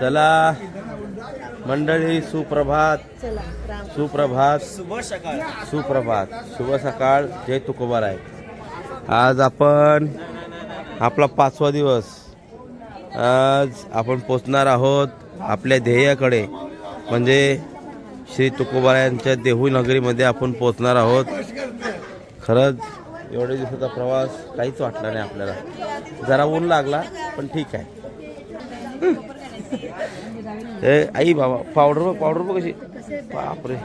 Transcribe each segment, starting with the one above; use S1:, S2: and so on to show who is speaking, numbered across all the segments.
S1: चला मंडळी, सुप्रभात, सुप्रभात, सुप्रभात, शुभ सकाळ, जय तुकोबाराय. आज आपण आपला 5वा दिवस. आज आपण पोचणार आहोत आपल्या ध्येयाकडे, म्हणजे श्री तुकोबारायांच्या देहू नगरीमध्ये आपण पोचणार आहोत. खरंच एवढ्या दिवसाचा प्रवास काहीच वाटला नाही आपल्याला. जरा ऊन लागला पण ठीक आहे. आई बाबा पावडर कशी, बापरे.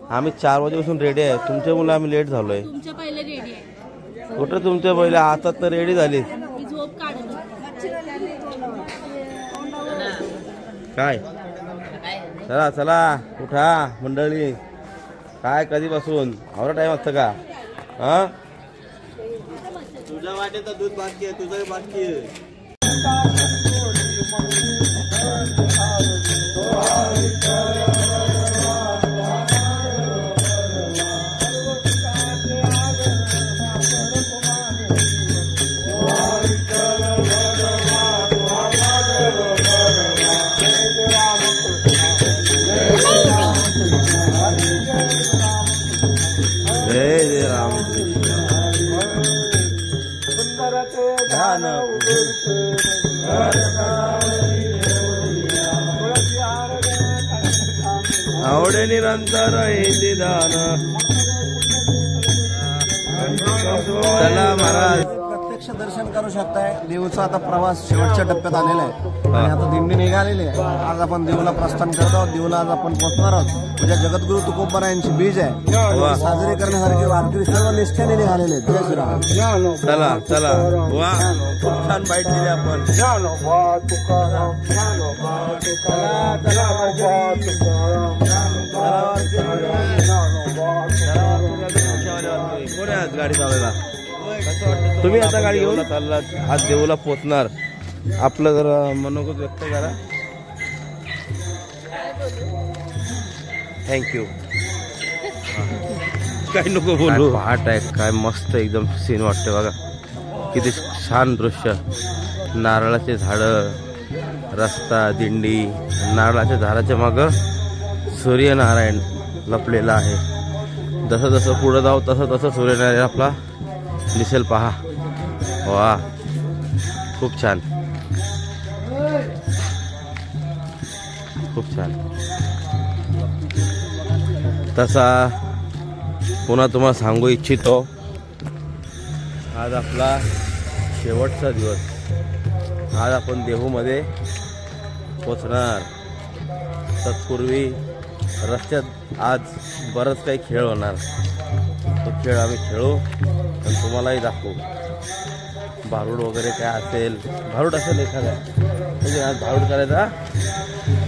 S1: आम्ही 4 वाजेपासून रेडी आहे. तुमच्या मुलं आम्ही लेट झालोय. कुठं तुमच्या पहिले आता तर रेडी झाली काय. चला चला उठा मंडळी. काय कधीपासून आवरा टाइम असतं का? हा, तुझ्या वाटेचं दूध बाकी आहे, तुझं बाकी आहे. आवडे निरंतर हे दान. चला महाराज,
S2: प्रत्यक्ष दर्शन करू शकताय. देऊचा आता प्रवास शेवटच्या टप्प्यात आलेला आहे आणि आता दिंडी निघालेली आहे. आज आपण देऊला प्रस्थान करत आहोत. देऊला आज आपण पोहोचणार आहोत. म्हणजे जगद्गुरु तुकोबारायांची बीज आहे, साजरी करण्यासारखे वारकरी सर्व निष्ठेने निघालेले आहेत. जय श्रीराम.
S1: चला चला. वा, खूप छान बाईट दिली आपण. कोण आहे आज गाडी चालवायला? तुम्ही आता गाडी घेऊन चाललात. आज देऊला पोचणार. आपलं जरा मनोगत व्यक्त करा. थँक्यू. काही नको बोलू. पहाट आहे, काय मस्त एकदम सीन वाटते बघा. किती छान दृश्य. नारळाचे झाडं, रस्ता, दिंडी. नारळाच्या झाडाच्या मागं सूर्यनारायण लपलेला आहे. जसं जसं पुढे जाऊ तसं तसं सूर्यनारायण आपला दिसेल. पहा, वा, खूप छान, खूप छान. तसा पुन्हा तुम्हाला सांगू इच्छितो, आज आपला शेवटचा दिवस. आज आपण देहूमध्ये पोचणार. तत्पूर्वी रस्त्यात आज बरंच काही खेळ होणार. तो खेळ आम्ही खेळू आणि तुम्हालाही दाखवू. भारूड वगैरे काय असेल, भारूड असेल एखादा, म्हणजे आज भारूड करायचा.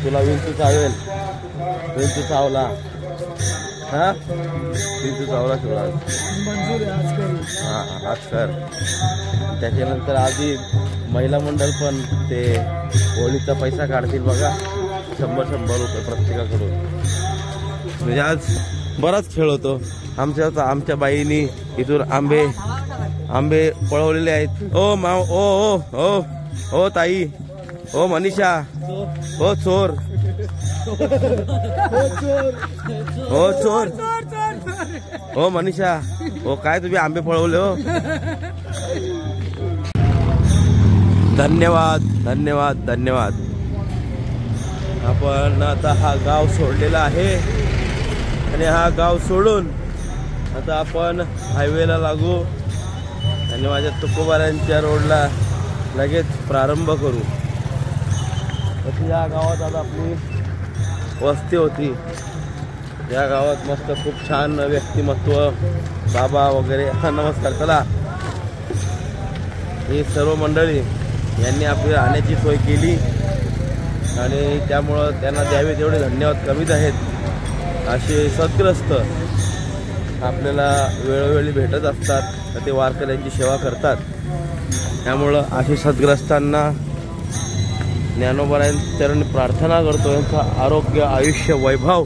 S1: तुला विंचू चावेल, विंचू चावला. हा, विंचू चावला तुला. हा, आज कर. त्याच्यानंतर आधी महिला मंडळ पण ते होळीचा पैसा काढतील बघा. 100-100 रुपये प्रत्येकाकडून. म्हणजे आज बराच खेळ होतो. आमच्या बाईनी इथून आंबे पळवलेले आहेत. ओ माव, ओ ओ ओ ओ ताई, ओ मनीषा, ओ चोर, ओ चोर, ओ मनीषा, ओ काय तुम्ही आंबे पळवले हो. धन्यवाद धन्यवाद धन्यवाद. आपण आता हा गाव सोडलेला आहे आणि हा गाव सोडून आता आपण हायवेला लागू आणि माझ्या तुकोबारायांच्या रोडला लगेच प्रारंभ करू. या गावात आता आपली वस्ती होती. या गावात मस्त खूप छान व्यक्तिमत्व, बाबा वगैरे. हा, नमस्कार. चला, ही सर्व मंडळी यांनी आपली राहण्याची सोय केली आणि त्यामुळं त्यांना द्यावे तेवढे धन्यवाद कमीच आहेत. असे सद्ग्रस्त आपल्याला वेळोवेळी भेटत असतात, ते वारकऱ्यांची सेवा करतात. त्यामुळं असे सद्ग्रस्तांना ज्ञानोबारायांचरणी प्रार्थना करतो, यांचं आरोग्य, आयुष्य, वैभव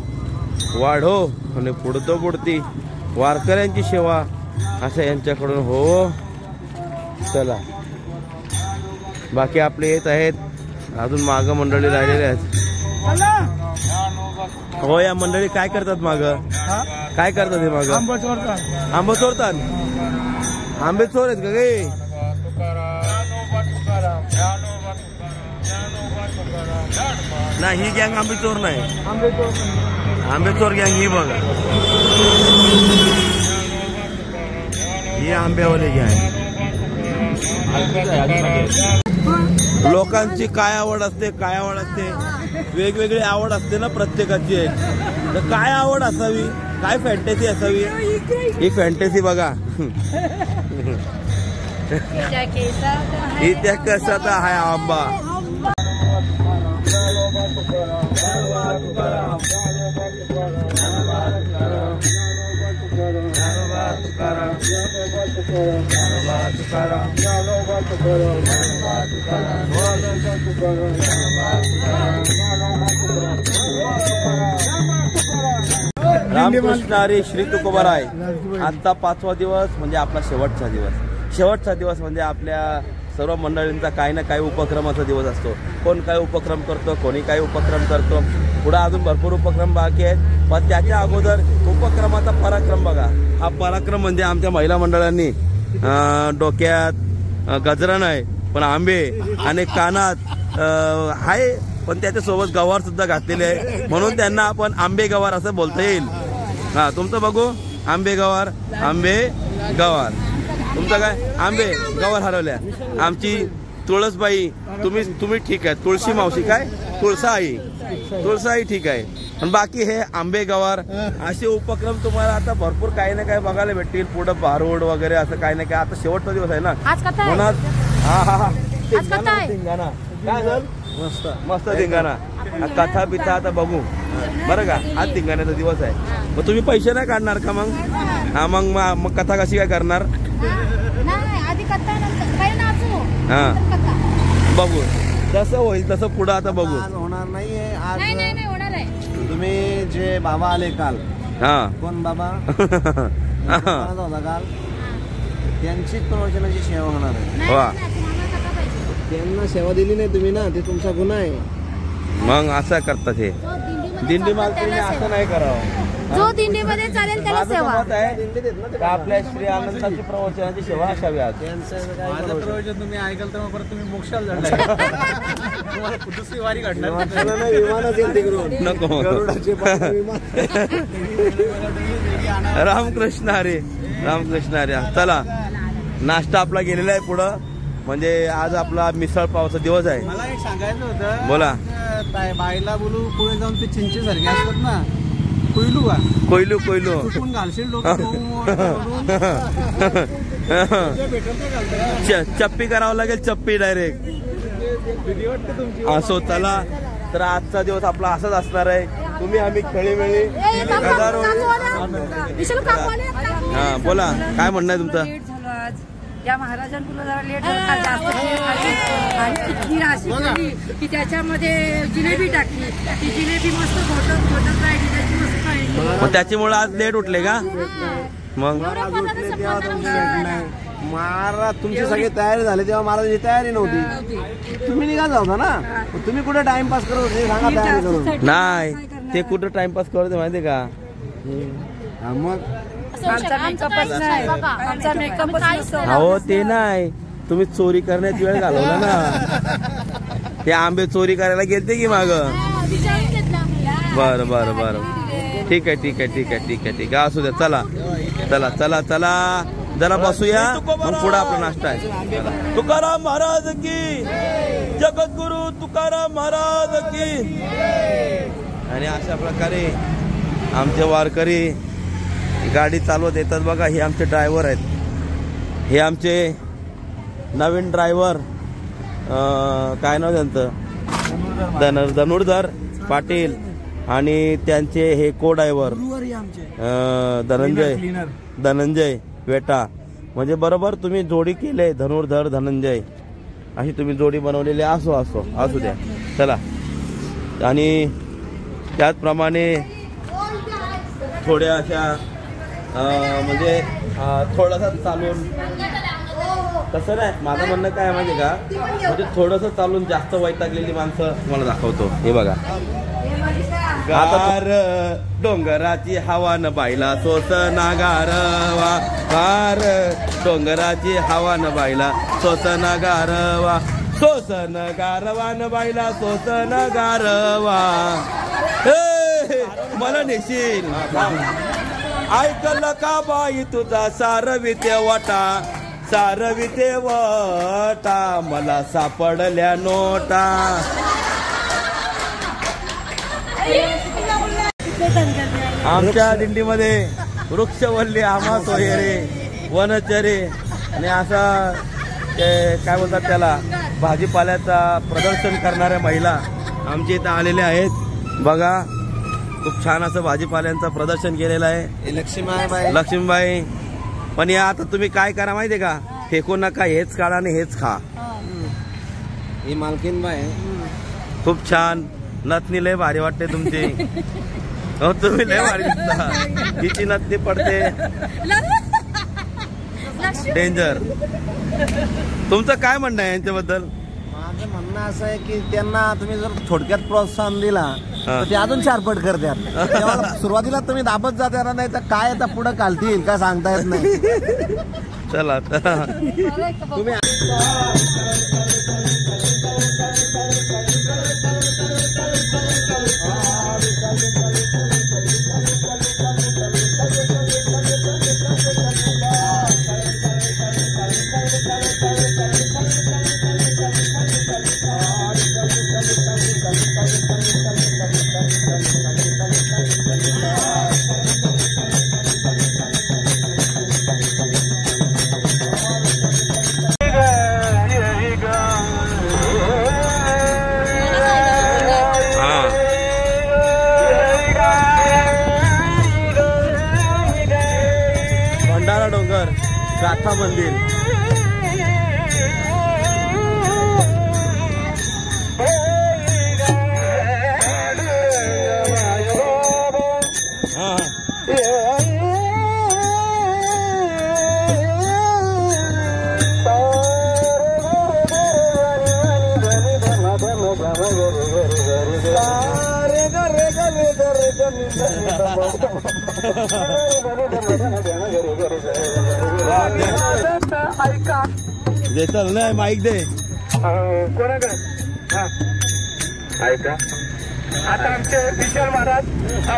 S1: वाढो आणि पुढतो पुढती वारकऱ्यांची सेवा असं यांच्याकडून हो. चला बाकी आपले येत आहेत. अजून माग मंडळी राहिलेले आहेत. हो, या मंडळी काय करतात माग? काय करतात हे माग? आंबा चोरतात. आंबे चोर आहेत का गे? नाही, ही गँग आंबे चोर नाही. आंबे चोर गँग ही बघा, ही आंब्यावाले गँग. लोकांची काय आवड असते, काय आवड असते, वेगवेगळी आवड असते ना प्रत्येकाची एक. तर काय आवड असावी, काय फॅन्टसी असावी? ही फॅन्टसी बघा. इत्या कशाचा हाय आंबा. रामकृष्ण हरी श्री तुकोबाराय. आजचा 5वा दिवस म्हणजे आपला शेवटचा दिवस. शेवटचा दिवस म्हणजे आपल्या सर्व मंडळींचा काही ना काही उपक्रमाचा दिवस असतो. कोण काय उपक्रम करतो, कोणी काय उपक्रम करतो. पुढे अजून भरपूर उपक्रम बाकी आहेत. पण त्याच्या अगोदर उपक्रमाचा पराक्रम बघा. हा पराक्रम म्हणजे आमच्या महिला मंडळांनी डोक्यात गजरा नाही पण आंबे आणि कानात आहे, पण त्याच्यासोबत गवार सुद्धा घातलेले आहे, म्हणून त्यांना आपण आंबे गवार असं बोलता येईल. हा, तुमचं बघू. आंबे गवार, आंबे गवार. तुमचं काय? आंबे गवार हरवल्या. आमची तुळसबाई, तुम्ही ठीक आहे. तुळशी मावशी काय? तुळसाई ठीक आहे. पण बाकी हे आंबे गवार असे उपक्रम तुम्हाला आता भरपूर काही ना काही बघायला भेटतील. पुढे भारूड वगैरे असं काही ना काय. आता शेवटचा दिवस आहे ना म्हणून. हा धिंगाणा काय झालं? मस्त धिंगाणा, कथा बिथा आता बघू बरं का. आज धिंगाण्याचा दिवस आहे. मग तुम्ही पैसे नाही काढणार का मग? हा, मग कथा कशी काय करणार? हा, बघू जसं होईल तसं पुढं आता बघू.
S2: आज होणार नाहीये. आज तुम्ही जे बाबा आले काल,
S1: हा
S2: कोण बाबा होता काल, त्यांचीच प्रवचनाची सेवा होणार आहे.
S1: वा,
S2: त्यांना सेवा दिली नाही तुम्ही ना, ते तुमचा गुन्हा आहे.
S1: मग असं करतात हे दिंडी मालकांनी. असं नाही करावं.
S3: जो दिंडीमध्ये चालेल त्याला सेवा.
S1: का आपल्या श्री आनंदाची प्रवचनाची सेवा असावी. आज
S2: माझं प्रवचन तुम्ही ऐकाल तर परत तुम्ही मोक्षाला जाणार. दुसरी वारी घडणार.
S1: नको. रामकृष्ण हरी, रामकृष्ण हरी. चला, नाश्ता आपला गेलेला आहे पुढं. म्हणजे आज आपला मिसळ पावचा दिवस आहे.
S2: मला एक सांगायचं होतं.
S1: बोला.
S2: बाईला बोलू पुढे जाऊन ते चिंचे सारखे असतात ना, कोयलू का? कोयलू घालशील
S1: चप्पी करावं लागेल. चप्पी डायरेक्ट असो. चला, तर आजचा दिवस आपला असाच असणार आहे. तुम्ही आम्ही खेळीमेळी. हा, बोला काय म्हणणं आहे तुमचं?
S3: या महाराजांना जरा लेट झाला, जास्त आणि खीर अशी केली की त्याच्यामध्ये जिलेबी टाकली. ती जिलेबी मस्त घोटत राहिली, त्याची मस्त खायली.
S1: मग त्याच्यामुळे आज लेट उठले का? मग
S2: महाराज तुमची सगळी तयारी झाली तेव्हा महाराजांची तयारी नव्हती. तुम्ही निघाला होता ना, तुम्ही कुठे टाइमपास करत होते सांगा? तयारी करून
S1: नाही, ते कुठं टाइमपास करत माहितीये का?
S2: मग
S1: हो, ते नाही. तुम्ही चोरी करण्यात वेळ घालवला ना. ते आंबे चोरी करायला गेलते की माग? बरं बरं बरं, ठीक आहे ठीक आहे ठीक आहे ठीक आहे ठीक आहे. असू द्या. चला चला चला चला, जरा बसूया, मग पुढे आपला नाश्ता आहे. तुकाराम महाराज की, जगद्गुरु तुकाराम महाराज की. आणि अशा प्रकारे आमचे वारकरी गाडी चालवत येतात बघा. हे आमचे ड्रायव्हर आहेत. हे आमचे नवीन ड्रायव्हर, काय नाव त्यांचं? धनुर्धर पाटील. आणि त्यांचे हे को ड्रायव्हर धनंजय वेटा. म्हणजे बरोबर तुम्ही जोडी केले, धनुर्धर धनंजय अशी तुम्ही जोडी बनवलेली. असो असो असू द्या. चला, आणि त्याचप्रमाणे थोड्या अशा म्हणजे थोडासा चालून तसं नाही, माझं म्हणणं काय माहिती का, म्हणजे थोडंसं चालून जास्त वैतागलेली माणसं तुम्हाला दाखवतो. हे बघा, गार डोंगराची हवा न बायला सोसना गारवा, गार डोंगराची हवा न बायला सोसना गारवा, सोसन गारवा न बायला सोसन गारवा. मला नेशील ऐकलं का बाई तुझा सारविते वाटा, सारविते वाटा मला सापडल्या नोटा. आमच्या दिंडीमध्ये वृक्षवल्ली आम्हा सोयरे वनचरे आणि असा काय बोलतात त्याला भाजीपाल्याचा प्रदर्शन करणाऱ्या महिला आमच्या इथं आलेल्या आहेत. बघा, खूप छान असं भाजीपाल्यांचं प्रदर्शन केलेलं आहे. लक्ष्मीबाई. पण या आता तुम्ही काय करा माहितीये का, फेकू नका, हेच काढा आणि हेच खा.
S2: ही मालकीनबाई
S1: खूप छान नथनी लय भारी वाटते तुमची. हो, तुम्ही लय भारी दिसता. हिची नथनी पडते डेंजर. तुमचं काय म्हणणं आहे यांच्याबद्दल?
S2: माझं म्हणणं असं आहे की त्यांना तुम्ही जर थोडक्यात प्रोत्साहन दिला तर ते अजून चारपट करतात. सुरुवातीला तुम्ही दाबत जाता, नाही तर काय आता पुढे कालतील काय सांगता येत नाही.
S1: चला
S2: तुम्ही
S1: भंडारा डोंगर गाथा मंदिर. दे चल नाही माईक दे.
S4: कोणाकडे ऐका आता आमचे विशाल महाराज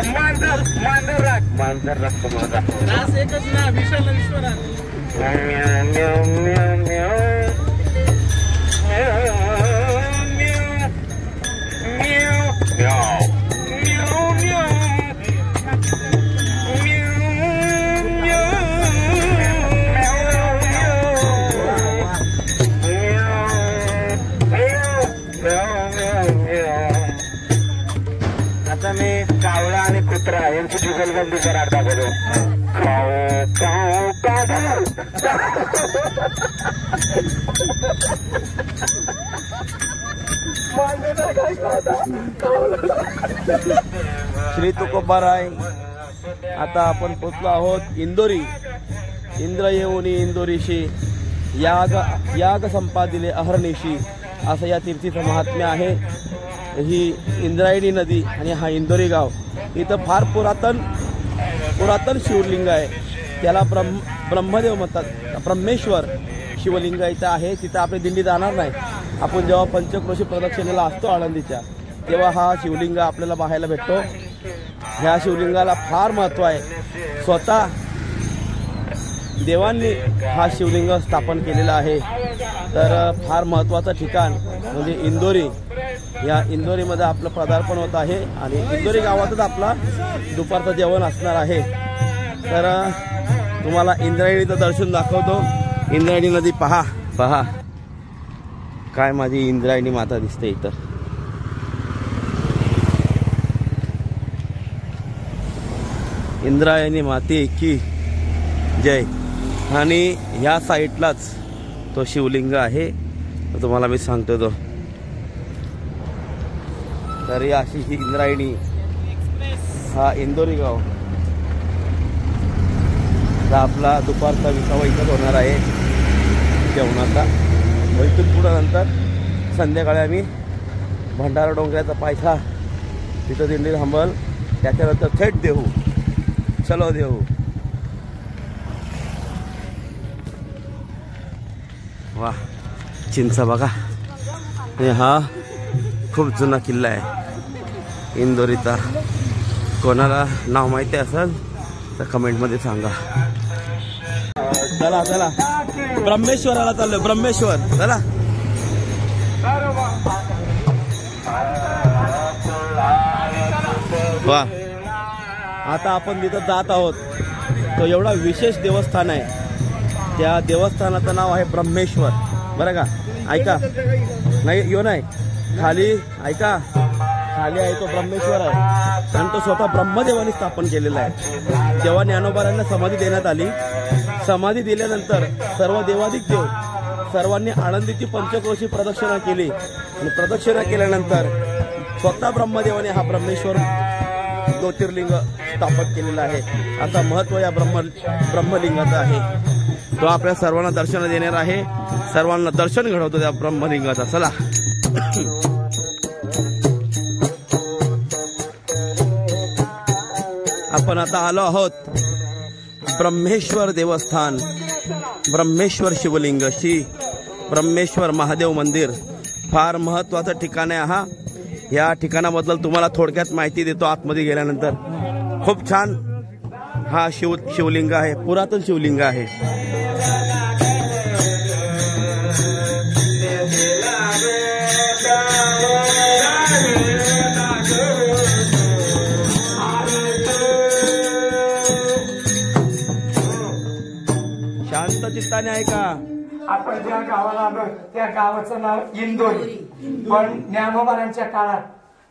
S4: मांजर राग एकच ना विशाल विश्वनाथ. आता मी कावळा आणि कुत्रा यांची जुगलबंदी करार दाखवतो.
S1: श्री तुकोबाराय. आता आपण पोचलो आहोत इंदोरी. इंद्र येऊनी इंदोरीशी याग संपादिले अहर्निशी असं या तीर्थीचं महात्म्य आहे. ही इंद्रायणी नदी आणि हा इंदोरी गाव, इथं फार पुरातन शिवलिंग आहे. त्याला ब्रह्मदेव म्हणतात. ब्रह्मेश्वर शिवलिंग इथं आहे. तिथं आपली दिंडी जाणार नाही. आपण जेव्हा पंचक्रोशी प्रदक्षिणेला असतो आळंदीच्या, तेव्हा हा शिवलिंग आपल्याला पाहायला भेटतो. ह्या शिवलिंगाला फार महत्त्व आहे. स्वतः देवांनी हा शिवलिंग स्थापन केलेला आहे. तर फार महत्त्वाचं ठिकाण म्हणजे इंदोरी. या इंदोरीमध्ये आपलं पदार्पण होत आहे आणि इंदोरी गावातच आपला दुपारचं जेवण असणार आहे. तर तुम्हाला इंद्रायणीचं दर्शन दाखवतो. इंद्रायणी नदी पहा पहा, काय माझी इंद्रायणी माता दिसते इथं. इंद्रायणी माते की जय. आणि ह्या साईडलाच तो शिवलिंग आहे, तुम्हाला मी सांगतो तो. तर अशी ही इंद्रायणी, हा इंदोरी गाव. आपला दुपारचा विसावा इथं होणार आहे. जेवणाचा. व इथून पुढं नंतर संध्याकाळी आम्ही भंडारा डोंगराचा पायथा तिथं दिंडी थांबल. त्याच्यानंतर थेट देहू. चलो देहू. वा चिंचा बघा. हा खूप जुना किल्ला आहे इंदोरीचा. कोणाला नाव माहिती असेल तर कमेंटमध्ये सांगा. चला चला ब्रह्मेश्वराला चाललोय. ब्रह्मेश्वर चला. वा आता आपण तिथं जात आहोत. तो एवढा विशेष देवस्थान आहे. त्या देवस्थानाचं नाव आहे ब्रह्मेश्वर. बरं का ऐका. नाही यो नाही खाली ऐका. खाली आहे तो ब्रह्मेश्वर आहे आणि तो स्वतः ब्रह्मदेवाने स्थापन केलेला आहे. जेव्हा ज्ञानोबांना समाधी देण्यात आली, समाधी दिल्यानंतर सर्व देवाधिक देव सर्वांनी आनंदीची पंचक्रोशी प्रदक्षिणा केली आणि प्रदक्षिणा केल्यानंतर स्वतः ब्रह्मदेवाने हा ब्रह्मेश्वर ज्योतिर्लिंग स्थापन केलेला आहे. असा महत्व या ब्रह्मलिंगाचं आहे. तो आपल्या सर्वांना दर्शन देणार आहे. सर्वांना दर्शन घडवतो त्या ब्रह्मलिंगाचा. चला आपण आता आलो आहोत ब्रह्मेश्वर देवस्थान. ब्रह्मेश्वर शिवलिंग श्री ब्रह्मेश्वर महादेव मंदिर फार महत्वाचं ठिकाण आहे. हा या ठिकाणाबद्दल तुम्हाला थोडक्यात माहिती देतो आतमध्ये गेल्यानंतर. खूप छान हा शिवलिंग आहे. पुरातन शिवलिंग आहे. शांत चित्ताने आहे का.
S5: आपण ज्या गावाला आलो त्या गावाचं नाव इंदोरी. पण ज्ञानोबांच्या काळात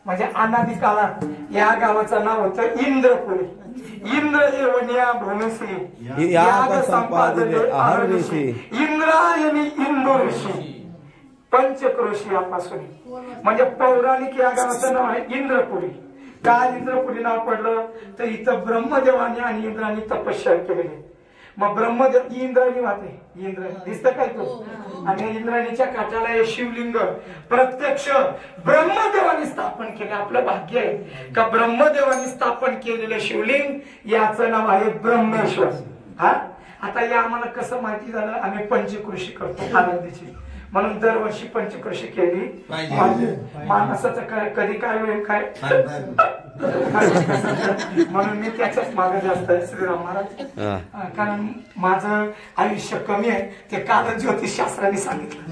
S5: म्हणजे अनादी काळात या गावाचं नाव होतं इंद्रपुरी. इंद्रदेवनिया भूमिशी याग संपादने अहर्निशी इंद्रायणी इंदोरीशी पंचक्रोशी यापासून म्हणजे पौराणिक या गावाचं नाव आहे इंद्रपुरी. का इंद्रपुरी नाव पडलं तर इथं ब्रह्मदेवाने आणि इंद्राने तपस्या केलेली. मग ब्रह्मदेव इंद्राणी वाहते. इंद्र दिसतं काय तो. आणि इंद्राणीच्या काठाला हे शिवलिंग प्रत्यक्ष ब्रह्मदेवाने स्थापन केलं. आपलं भाग्य आहे का ब्रह्मदेवाने स्थापन केलेलं शिवलिंग याचं नाव आहे ब्रह्मेश्वर. हा आता या आम्हाला कसं माहिती झालं. आम्ही पंचकृषी करतो आनंदीची म्हणून दरवर्षी पंचकृषी केली. माणसाचं काय कधी काय वेळ काय म्हणून मी त्याच्याच मागे जास्त आहे श्रीराम महाराज. कारण माझं आयुष्य कमी आहे ते काल ज्योतिषशास्त्राने सांगितलं.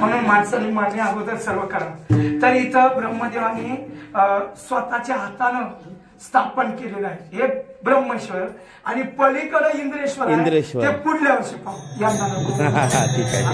S5: म्हणून माणसाने माझ्या अगोदर सर्व करावं. तर इथं ब्रह्मदेवाने स्वतःच्या हातानं स्थापन केलेलं आहे हे ब्रह्मेश्वर. आणि पलीकडे इंद्रेश्वर. ते पुढल्या वर्षी पाहू. या
S1: ठीक आहे.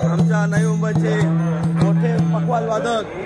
S1: आमच्या नवी मुंबईचे मोठे पकवाल वादक